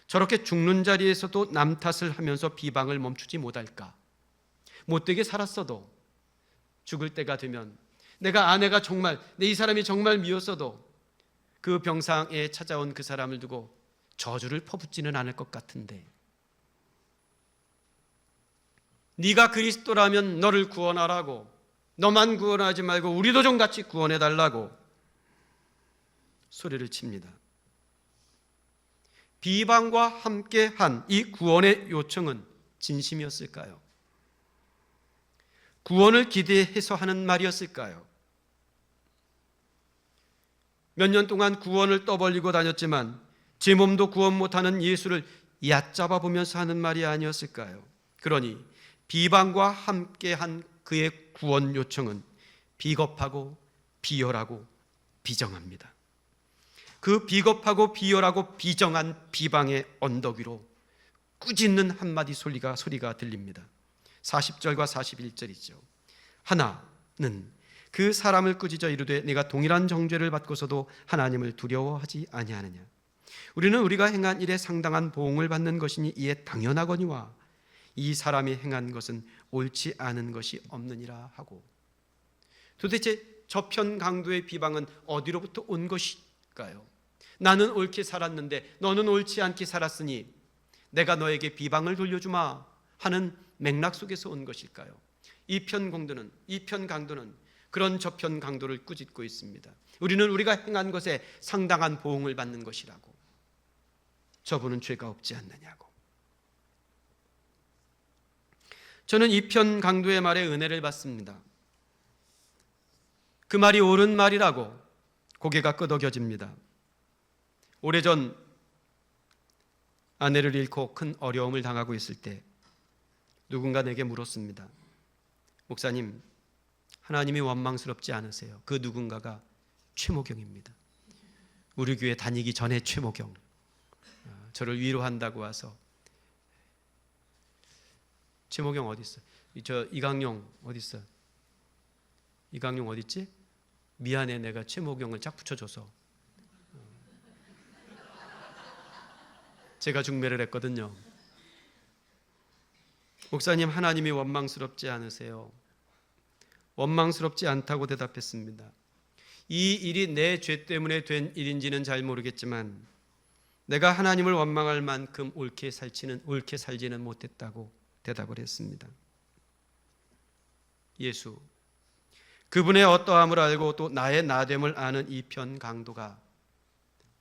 저렇게 죽는 자리에서도 남 탓을 하면서 비방을 멈추지 못할까? 못되게 살았어도 죽을 때가 되면 내가 아내가 정말 이 사람이 정말 미웠어도 그 병상에 찾아온 그 사람을 두고 저주를 퍼붓지는 않을 것 같은데, 네가 그리스도라면 너를 구원하라고, 너만 구원하지 말고 우리도 좀 같이 구원해달라고 소리를 칩니다. 비방과 함께한 이 구원의 요청은 진심이었을까요? 구원을 기대해서 하는 말이었을까요? 몇 년 동안 구원을 떠벌리고 다녔지만 제 몸도 구원 못하는 예수를 얕잡아 보면서 하는 말이 아니었을까요? 그러니 비방과 함께한 그의 구원 요청은 비겁하고 비열하고 비정합니다. 그 비겁하고 비열하고 비정한 비방의 언덕 위로 꾸짖는 한마디 소리가 들립니다. 40절과 41절이죠. 하나는 그 사람을 꾸짖어 이르되 네가 동일한 정죄를 받고서도 하나님을 두려워하지 아니하느냐. 우리는 우리가 행한 일에 상당한 보응을 받는 것이니 이에 당연하거니와 이 사람이 행한 것은 옳지 않은 것이 없느니라 하고. 도대체 저편 강도의 비방은 어디로부터 온 것일까요? 나는 옳게 살았는데 너는 옳지 않게 살았으니 내가 너에게 비방을 돌려주마 하는 맥락 속에서 온 것일까요? 이 편 강도는 그런 저편 강도를 꾸짖고 있습니다. 우리는 우리가 행한 것에 상당한 보응을 받는 것이라고. 저분은 죄가 없지 않느냐고. 저는 이 편 강도의 말에 은혜를 받습니다. 그 말이 옳은 말이라고 고개가 끄덕여집니다. 오래전 아내를 잃고 큰 어려움을 당하고 있을 때 누군가 내게 물었습니다. 목사님, 하나님이 원망스럽지 않으세요? 그 누군가가 최모경입니다. 우리 교회 다니기 전에 최모경, 저를 위로한다고 와서. 최모경 어디 있어? 저 이강용 어디 있어? 이강용 어디 있지? 미안해, 내가 최모경을 짝 붙여줘서 제가 중매를 했거든요. 목사님, 하나님이 원망스럽지 않으세요? 원망스럽지 않다고 대답했습니다. 이 일이 내 죄 때문에 된 일인지는 잘 모르겠지만 내가 하나님을 원망할 만큼 옳게 살지는 못했다고 대답을 했습니다. 예수, 그분의 어떠함을 알고 또 나의 나됨을 아는 이 편 강도가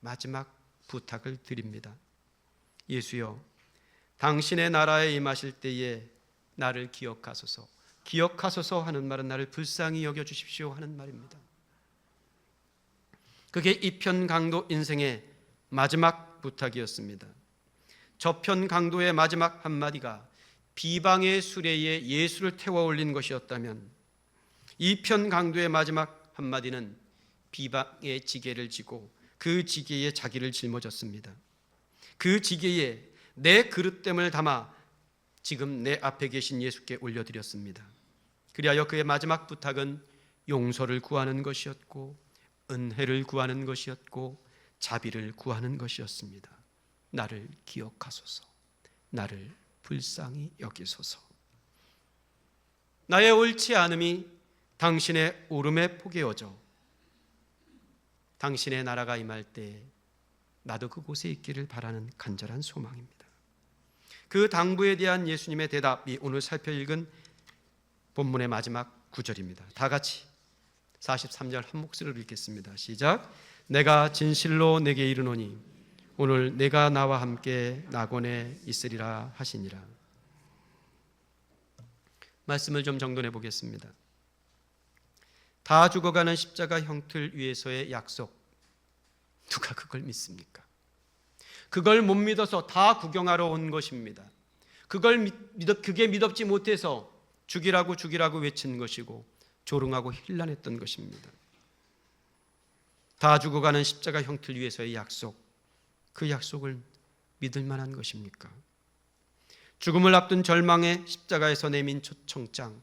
마지막 부탁을 드립니다. 예수여, 당신의 나라에 임하실 때에 나를 기억하소서. 기억하소서 하는 말은 나를 불쌍히 여겨주십시오 하는 말입니다. 그게 이 편 강도 인생의 마지막 부탁이었습니다. 저편 강도의 마지막 한마디가 비방의 수레에 예수를 태워 올린 것이었다면 이 편 강도의 마지막 한마디는 비방의 지게를 지고 그 지게에 자기를 짊어졌습니다. 그 지게에 내 그릇됨을 담아 지금 내 앞에 계신 예수께 올려드렸습니다. 그리하여 그의 마지막 부탁은 용서를 구하는 것이었고 은혜를 구하는 것이었고 자비를 구하는 것이었습니다. 나를 기억하소서. 나를 불쌍히 여기소서. 나의 옳지 않음이 당신의 오름에 포개어져 당신의 나라가 임할 때 나도 그곳에 있기를 바라는 간절한 소망입니다. 그 당부에 대한 예수님의 대답이 오늘 살펴 읽은 본문의 마지막 구절입니다. 다 같이 43절 한 목소리로 읽겠습니다. 시작. 내가 진실로 내게 이르노니 오늘 내가 나와 함께 낙원에 있으리라 하시니라. 말씀을 좀 정돈해 보겠습니다. 다 죽어가는 십자가 형틀 위에서의 약속, 누가 그걸 믿습니까? 그걸 못 믿어서 다 구경하러 온 것입니다. 그게 믿었지 못해서 죽이라고 외친 것이고 조롱하고 힐난했던 것입니다. 다 죽어가는 십자가 형틀 위에서의 약속, 그 약속을 믿을 만한 것입니까? 죽음을 앞둔 절망의 십자가에서 내민 초청장,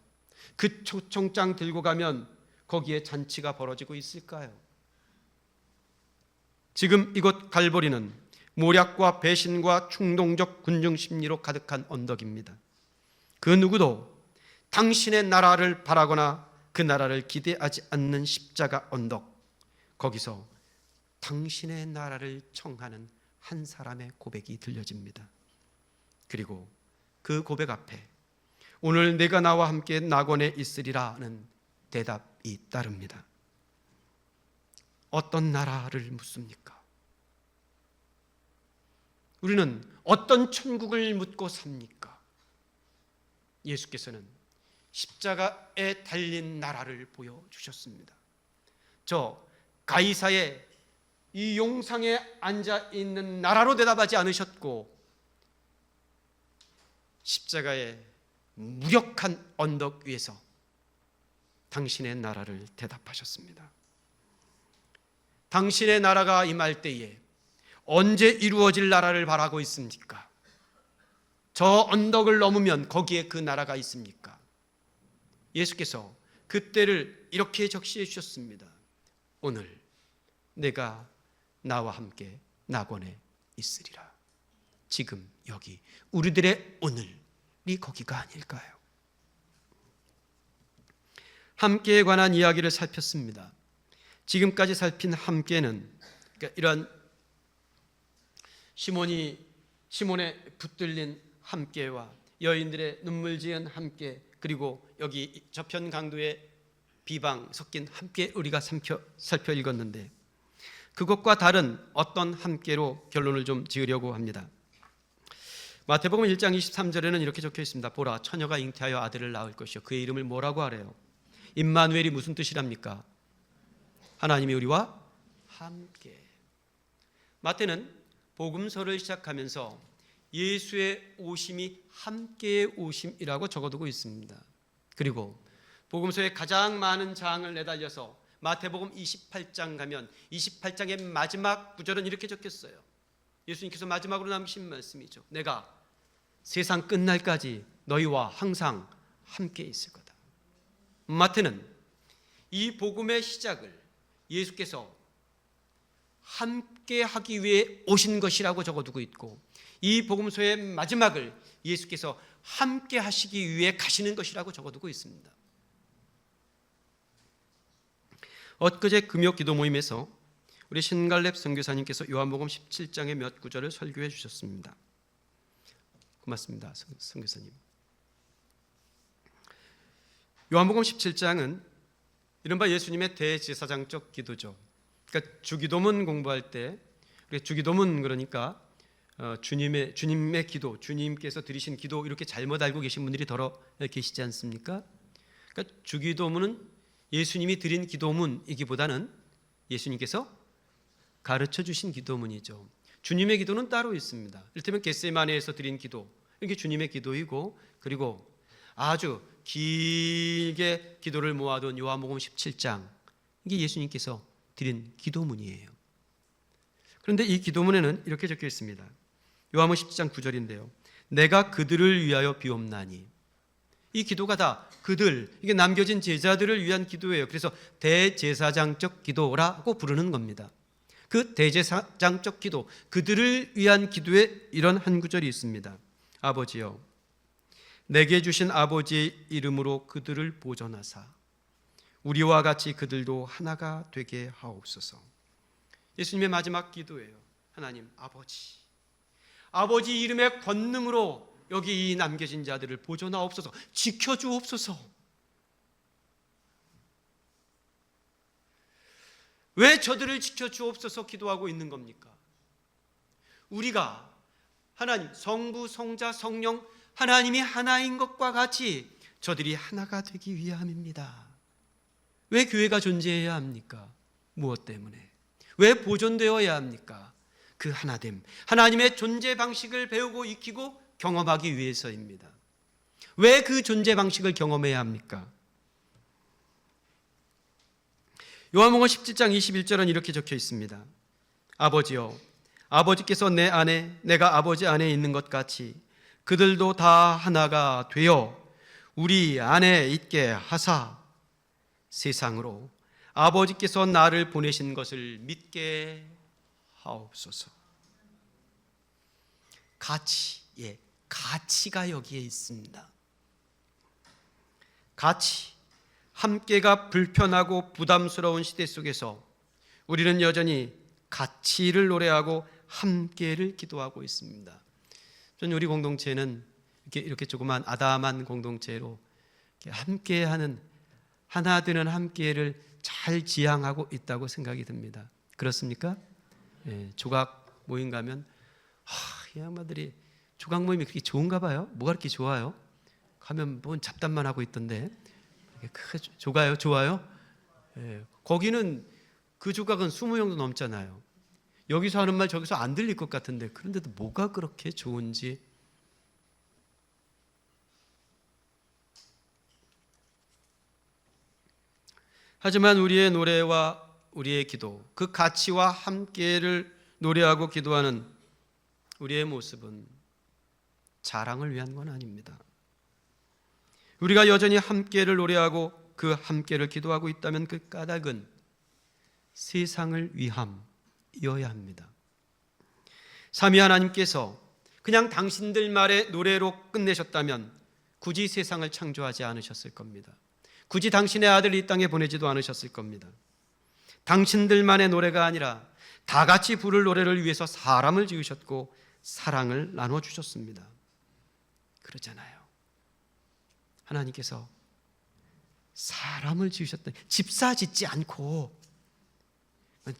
그 초청장 들고 가면 거기에 잔치가 벌어지고 있을까요? 지금 이곳 갈보리는 모략과 배신과 충동적 군중 심리로 가득한 언덕입니다. 그 누구도 당신의 나라를 바라거나 그 나라를 기대하지 않는 십자가 언덕, 거기서 당신의 나라를 청하는 한 사람의 고백이 들려집니다. 그리고 그 고백 앞에 오늘 내가 나와 함께 낙원에 있으리라는 대답이 따릅니다. 어떤 나라를 묻습니까? 우리는 어떤 천국을 묻고 삽니까? 예수께서는 십자가에 달린 나라를 보여주셨습니다. 저 가이사의 이 용상에 앉아있는 나라로 대답하지 않으셨고 십자가의 무력한 언덕 위에서 당신의 나라를 대답하셨습니다. 당신의 나라가 임할 때에 언제 이루어질 나라를 바라고 있습니까? 저 언덕을 넘으면 거기에 그 나라가 있습니까? 예수께서 그때를 이렇게 적시해 주셨습니다. 오늘 내가 나와 함께 낙원에 있으리라. 지금 여기 우리들의 오늘이 거기가 아닐까요? 함께에 관한 이야기를 살폈습니다. 지금까지 살핀 함께는 그러니까 이런 시몬의 붙들린 함께와 여인들의 눈물 지은 함께, 그리고 여기 저편 강도의 비방 섞인 함께 우리가 살펴 읽었는데, 그것과 다른 어떤 함께로 결론을 좀 지으려고 합니다. 마태복음 1장 23절에는 이렇게 적혀 있습니다. 보라, 처녀가 잉태하여 아들을 낳을 것이요 그의 이름을 뭐라고 하래요? 임마누엘이 무슨 뜻이랍니까? 하나님이 우리와 함께. 마태는 복음서를 시작하면서 예수의 오심이 함께의 오심이라고 적어두고 있습니다. 그리고 복음서의 가장 많은 장을 내달려서 마태복음 28장 가면 28장의 마지막 구절은 이렇게 적혔어요. 예수님께서 마지막으로 남기신 말씀이죠. 내가 세상 끝날까지 너희와 항상 함께 있을 거다. 마태는 이 복음의 시작을 예수께서 함께 하기 위해 오신 것이라고 적어두고 있고, 이 복음서의 마지막을 예수께서 함께 하시기 위해 가시는 것이라고 적어두고 있습니다. 엊그제 금요 기도 모임에서 우리 신갈렙 선교사님께서 요한복음 17장의 몇 구절을 설교해 주셨습니다. 고맙습니다, 선교사님. 요한복음 17장은 이른바 예수님의 대제사장적 기도죠. 그러니까 주기도문 공부할 때, 주기도문 그러니까 주님의 기도, 주님께서 드리신 기도, 이렇게 잘못 알고 계신 분들이 더러 계시지 않습니까? 그러니까 주기도문은 예수님이 드린 기도문이기보다는 예수님께서 가르쳐 주신 기도문이죠. 주님의 기도는 따로 있습니다. 이를테면 겟세마네에서 드린 기도, 이게 주님의 기도이고, 그리고 아주 길게 기도를 모아둔 요한복음 17장, 이게 예수님께서 드린 기도문이에요. 그런데 이 기도문에는 이렇게 적혀 있습니다. 요한복음 17장 9절인데요. 내가 그들을 위하여 비옵나니. 이 기도가 다 그들, 이게 남겨진 제자들을 위한 기도예요. 그래서 대제사장적 기도라고 부르는 겁니다. 그 대제사장적 기도, 그들을 위한 기도에 이런 한 구절이 있습니다. 아버지여, 내게 주신 아버지의 이름으로 그들을 보존하사 우리와 같이 그들도 하나가 되게 하옵소서. 예수님의 마지막 기도예요. 하나님 아버지 이름의 권능으로 여기 이 남겨진 자들을 보존하옵소서, 지켜주옵소서. 왜 저들을 지켜주옵소서 기도하고 있는 겁니까? 우리가 하나님, 성부, 성자, 성령, 하나님이 하나인 것과 같이 저들이 하나가 되기 위함입니다. 왜 교회가 존재해야 합니까? 무엇 때문에? 왜 보존되어야 합니까? 그 하나됨, 하나님의 존재 방식을 배우고 익히고 경험하기 위해서입니다. 왜 그 존재 방식을 경험해야 합니까? 요한복음 17장 21절은 이렇게 적혀 있습니다. 아버지여, 아버지께서 내 안에, 내가 아버지 안에 있는 것 같이 그들도 다 하나가 되어 우리 안에 있게 하사 세상으로 아버지께서 나를 보내신 것을 믿게 하옵소서. 가치가 여기에 있습니다. 가치, 함께가 불편하고 부담스러운 시대 속에서 우리는 여전히 가치를 노래하고 함께를 기도하고 있습니다. 저는 우리 공동체는 이렇게 조그만 아담한 공동체로 함께하는, 하나 되는 함께를 잘 지향하고 있다고 생각이 듭니다. 그렇습니까? 조각 모임 가면 이 양반들이 조각 모임이 그렇게 좋은가 봐요. 뭐가 그렇게 좋아요? 가면 뭔 잡담만 하고 있던데. 좋아요? 거기는 그 조각은 20명도 넘잖아요. 여기서 하는 말 저기서 안 들릴 것 같은데, 그런데도 뭐가 그렇게 좋은지. 하지만 우리의 노래와 우리의 기도, 그 가치와 함께를 노래하고 기도하는 우리의 모습은 자랑을 위한 건 아닙니다. 우리가 여전히 함께를 노래하고 그 함께를 기도하고 있다면 그 까닭은 세상을 위함이어야 합니다. 삼위 하나님께서 그냥 당신들 말의 노래로 끝내셨다면 굳이 세상을 창조하지 않으셨을 겁니다. 굳이 당신의 아들을 이 땅에 보내지도 않으셨을 겁니다. 당신들만의 노래가 아니라 다 같이 부를 노래를 위해서 사람을 지으셨고 사랑을 나눠주셨습니다. 그러잖아요. 하나님께서 사람을 지으셨다. 집사 짓지 않고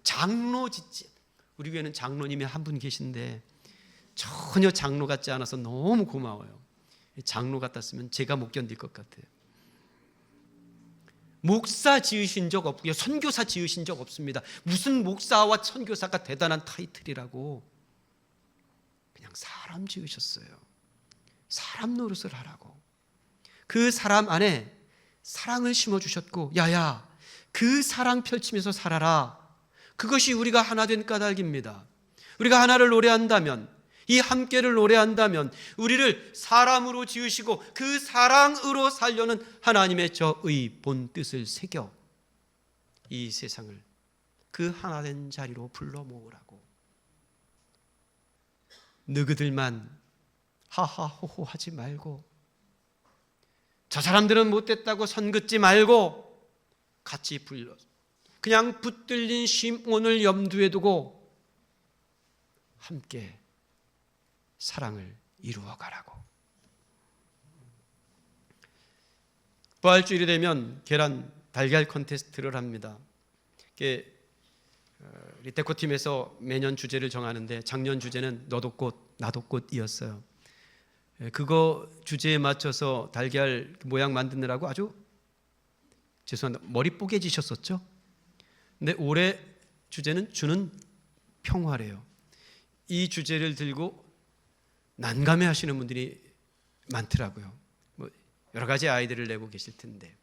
장로 짓지. 우리 교회는 장로님이 한 분 계신데 전혀 장로 같지 않아서 너무 고마워요. 장로 같았으면 제가 못 견딜 것 같아요. 목사 지으신 적 없고요. 선교사 지으신 적 없습니다. 무슨 목사와 선교사가 대단한 타이틀이라고. 그냥 사람 지으셨어요. 사람 노릇을 하라고. 그 사람 안에 사랑을 심어주셨고, 야야, 그 사랑 펼치면서 살아라. 그것이 우리가 하나 된 까닭입니다. 우리가 하나를 노래한다면, 이 함께를 노래한다면 우리를 사람으로 지으시고 그 사랑으로 살려는 하나님의 저의 본 뜻을 새겨 이 세상을 그 하나 된 자리로 불러 모으라고. 너희들만 하하호호 하지 말고, 저 사람들은 못됐다고 선긋지 말고 같이 불러 그냥 붙들린 시몬을 염두에 두고 함께 사랑을 이루어 가라고. 부활주일이 되면 계란 달걀 콘테스트를 합니다. 우리 데코팀에서 매년 주제를 정하는데 작년 주제는 너도 꽃 나도 꽃이었어요. 그거 주제에 맞춰서 달걀 모양 만드느라고 아주 죄송합니다. 머리 뽀개지셨었죠? 근데 올해 주제는 주는 평화래요. 이 주제를 들고 난감해 하시는 분들이 많더라고요. 여러 가지 아이디어를 내고 계실 텐데,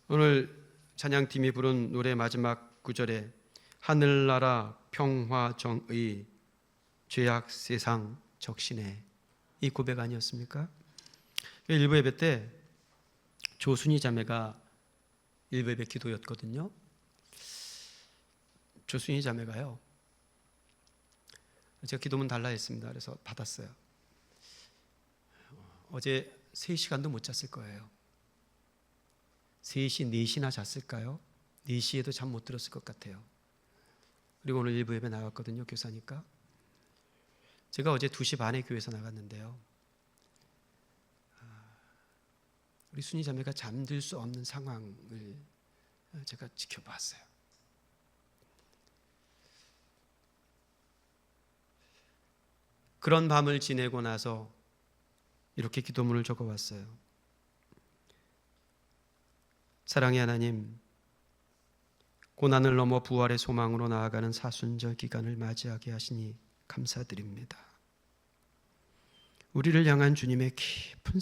오늘 찬양팀이 부른 노래 마지막 구절에 하늘나라 평화 정의 죄악 세상 적신에, 이 고백 아니었습니까? 일부 예배 때 조순희 자매가 일부 예배 기도였거든요. 조순희 자매가요, 제가 기도문 달라 했습니다. 그래서 받았어요. 어제 3시간도 못 잤을 거예요. 3시, 4시나 잤을까요? 4시에도 잠 못 들었을 것 같아요. 그리고 오늘 일부 예배 나갔거든요. 교사니까. 제가 어제 2시 반에 교회에서 나갔는데요, 우리 순희 자매가 잠들 수 없는 상황을 제가 지켜봤어요. 그런 밤을 지내고 나서 이렇게 기도문을 적어왔어요. 사랑의 하나님, 고난을 넘어 부활의 소망으로 나아가는 사순절 기간을 맞이하게 하시니 감사드립니다. 우리를 향한 주님의 깊은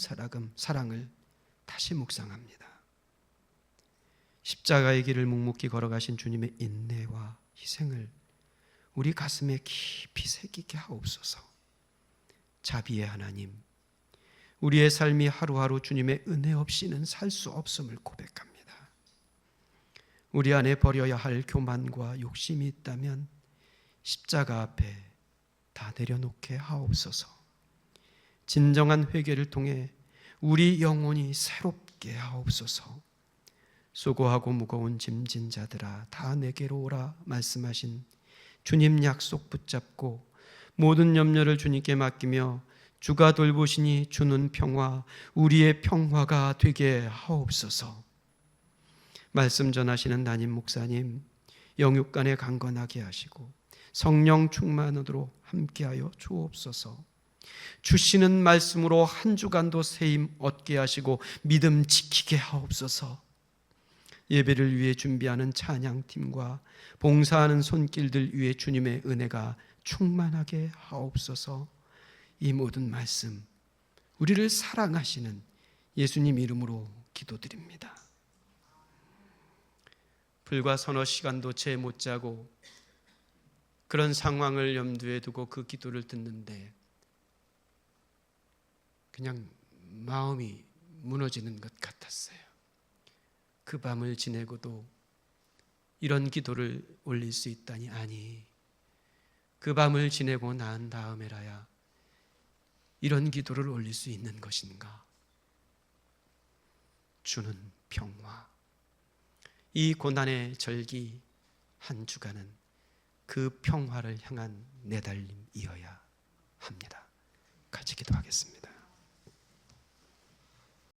사랑을 다시 묵상합니다. 십자가의 길을 묵묵히 걸어가신 주님의 인내와 희생을 우리 가슴에 깊이 새기게 하옵소서. 자비의 하나님, 우리의 삶이 하루하루 주님의 은혜 없이는 살 수 없음을 고백합니다. 우리 안에 버려야 할 교만과 욕심이 있다면 십자가 앞에 다 내려놓게 하옵소서. 진정한 회개를 통해 우리 영혼이 새롭게 하옵소서. 수고하고 무거운 짐진 자들아 다 내게로 오라 말씀하신 주님 약속 붙잡고 모든 염려를 주님께 맡기며 주가 돌보시니 주는 평화, 우리의 평화가 되게 하옵소서. 말씀 전하시는 담임 목사님, 영육간에 강건하게 하시고 성령 충만으로 함께하여 주옵소서. 주시는 말씀으로 한 주간도 세임 얻게 하시고 믿음 지키게 하옵소서. 예배를 위해 준비하는 찬양팀과 봉사하는 손길들 위해 주님의 은혜가 충만하게 하옵소서. 이 모든 말씀 우리를 사랑하시는 예수님 이름으로 기도드립니다. 불과 서너 시간도 채 못 자고 그런 상황을 염두에 두고 그 기도를 듣는데 그냥 마음이 무너지는 것 같았어요. 그 밤을 지내고도 이런 기도를 올릴 수 있다니, 아니, 그 밤을 지내고 난 다음에라야 이런 기도를 올릴 수 있는 것인가? 주는 평화. 이 고난의 절기 한 주간은 그 평화를 향한 내달림이어야 합니다.